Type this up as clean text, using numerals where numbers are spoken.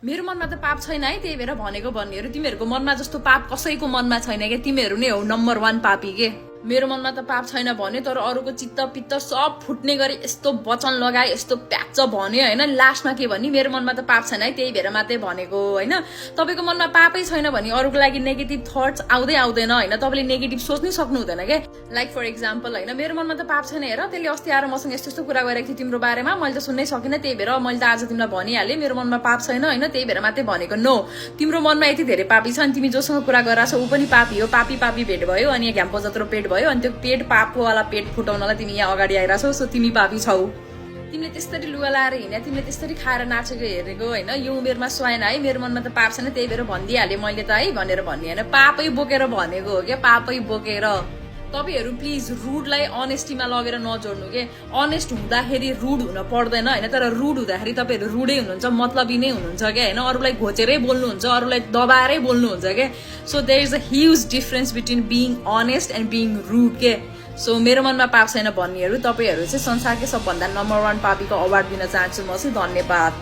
मेरो मनमा त पाप छैन है, त्यही भएर भनेको भन्नेहरू तिमीहरूको मनमा जस्तो पाप कसैको मनमा छैन के, तिमीहरू नै हो नम्बर 1 पापी के। मेरो मनमा त पाप छैन भने तर अरूको चित्त पित्त सब फुट्ने गरी यस्तो वचन लगाए, यस्तो प्याच भन्यो होइन, लास्टमा के भन्ने मेरो मनमा त पाप छैन है, त्यही भएर मात्रै भनेको होइन। तपाईँको मनमा पापै छैन भने अरूको लागि नेगेटिभ थट्स आउँदै आउँदैन होइन, तपाईँले नेगेटिभ सोच्नै सक्नु हुँदैन के। लाइक फर इक्जाम्पल होइन, मेरो मनमा त पाप छैन हेर, त्यसले अस्ति आएर मसँग यस्तो यस्तो कुरा गरेको थियो तिम्रो बारेमा, मैले त सुन्नै सकिनँ, त्यही भएर मैले त आज तिमीलाई भनिहालेँ मेरो मनमा पाप छैन होइन, त्यही भएर मात्रै भनेको। नो, तिम्रो मनमा यति धेरै पापी छ अनि तिमी जोसँग कुरा गरिरहेछौ ऊ पनि पापी हो, पापी पापी भेट भयो अनि यहाँ घ्याम्पो जत्रो पेट भयो अनि त्यो पेट पापको वाला पेट फुटाउनलाई तिमी यहाँ अगाडि आइरहेछौ, सो तिमी पापी छौ। तिमीले त्यसरी लुगा लाएर हिँड्या, तिमीले त्यसरी खाएर नाचेको हेरेको होइन, यो उमेरमा सुहाएन है, मेरो मनमा त पाप छैन त्यही भएर भनिदिइहालेँ मैले त है भनेर भन्ने होइन, पापै बोकेर भनेको हो क्या, पापै बोकेर। तपाईहरू प्लिज रुडलाई अनेस्टीमा लगेर नजोड्नु के। अनेस्ट हुँदाखेरि रुड हुन पर्दैन होइन, तर रुड हुँदाखेरि तपाईँहरू रुडै हुनुहुन्छ, मतलबी नै हुनुहुन्छ क्या होइन, अरूलाई घोचेरै बोल्नुहुन्छ, अरूलाई दबाएरै बोल्नुहुन्छ के। So there is a huge difference between being honest and being rude के। सो मेरो मनमा पाप छैन भन्नेहरू तपाईँहरू चाहिँ संसारकै सबभन्दा नम्बर 1 पापीको अवार्ड दिन चाहन्छु म चाहिँ। धन्यवाद।